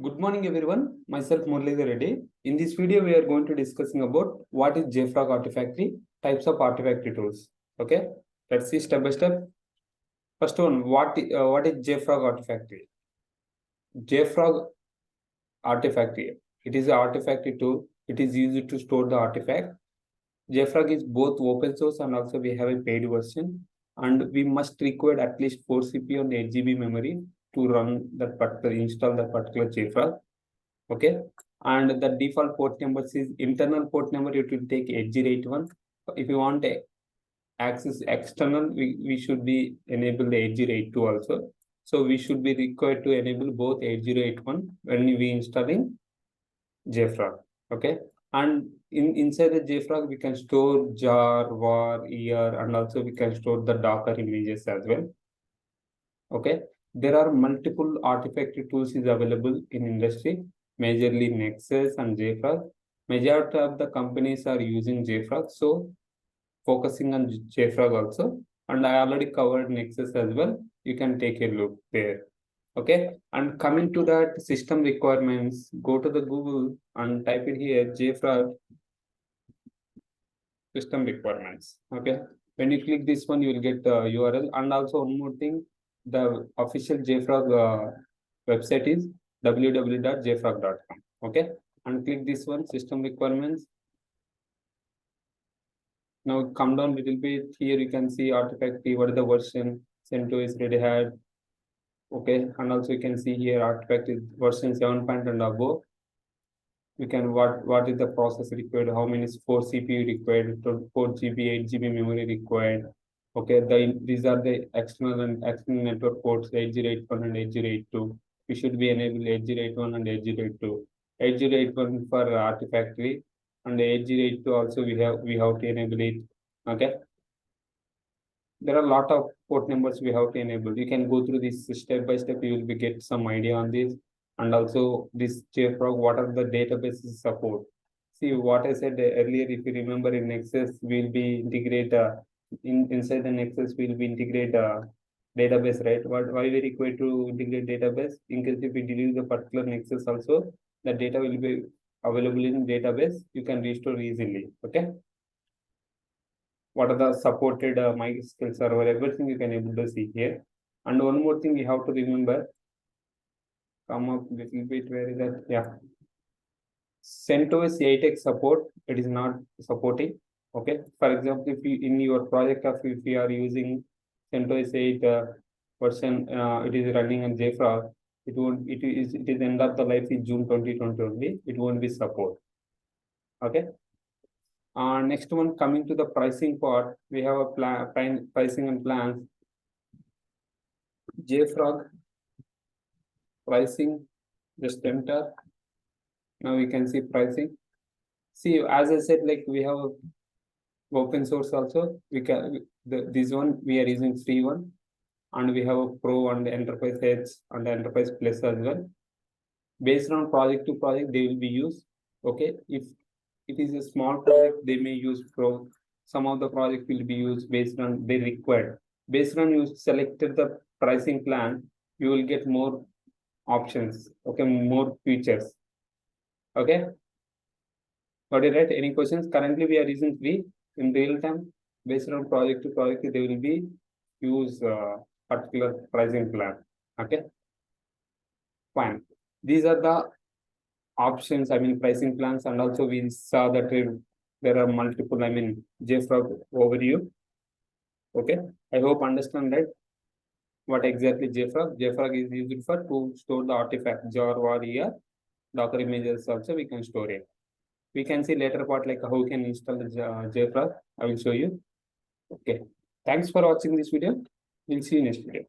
Good morning, everyone. Myself Murali Reddy. In this video, we are going to discussing about what is Jfrog Artifactory, types of Artifactory tools. Okay, let's see step by step. First one, what is Jfrog Artifactory? Jfrog Artifactory. It is an Artifactory tool. It is used to store the artifact. Jfrog is both open source and also we have a paid version. And we must require at least 4 CPU and 8 GB memory to run that particular install that particular Jfrog. Okay, and the default port numbers is internal port number. It will take 8081. If you want to access external, we should be enable the 8082 also. So we should be required to enable both 8081 when we installing Jfrog. Okay, and inside the Jfrog we can store jar, var, year, and also we can store the Docker images as well. Okay, there are multiple Artifactory tools is available in industry, majorly Nexus and Jfrog. Majority of the companies are using Jfrog, so focusing on Jfrog also. And I already covered Nexus as well. You can take a look there. Okay, and coming to that system requirements, go to the Google and type it here Jfrog system requirements. Okay, when you click this one, you will get the URL. And also one more thing, the official Jfrog website is www.jfrog.com. Okay, and click this one, system requirements. Now come down a little bit. Here you can see Artifactory, what is the version, CentOS Reddy hat. Okay, and also you can see here Artifactory version 7 and above. You can what is the process required, how many 4 CPU required, 4 GB, 8 GB memory required. Okay, these are the external and external network ports 8081 and 8082. We should be enable 8081 and 8082. 8081 for Artifactory and 8082 also we have to enable it. Okay, there are a lot of port numbers we have to enable. You can go through this step by step. You will be get some idea on this. And also this Jfrog, what are the databases support? See what I said earlier, if you remember in Nexus, we'll be integrate inside the Nexus, we'll be integrate database, right? Why we require to integrate database? In case if we delete the particular Nexus also, the data will be available in database. You can restore easily. Okay. What are the supported MySQL server? Everything you can able to see here. And one more thing you have to remember. Come up a little bit, where is that? Yeah, CentOS 8x support, it is not supporting. Okay, for example, if you in your project of if you are using CentOS 8 version, it is running on Jfrog, it is end of the life in June 2020 only. It won't be support. Okay. Next one, coming to the pricing part, we have a plan pricing and plans. Jfrog pricing, just enter. Now we can see pricing. See, as I said, like we have open source also. We can this one we are using free one, and we have a pro and enterprise edge and enterprise plus as well. Based on project to project, they will be used. Okay, if it is a small project, they may use pro. Some of the project will be used based on they required. Based on you selected the pricing plan, you will get more options. Okay, more features. Okay, got it right? Any questions? Currently, we are using free. In real time, based on project to project, they will be use particular pricing plan. Okay, fine. These are the options. I mean, pricing plans, and also we saw that there are multiple. I mean, Jfrog overview. Okay, I hope understand that. What exactly Jfrog? Jfrog is used for to store the artifact jar or year. Docker images also we can store it. We can see later part like how we can install the Jfrog. I will show you. Okay. Thanks for watching this video. We'll see you next video.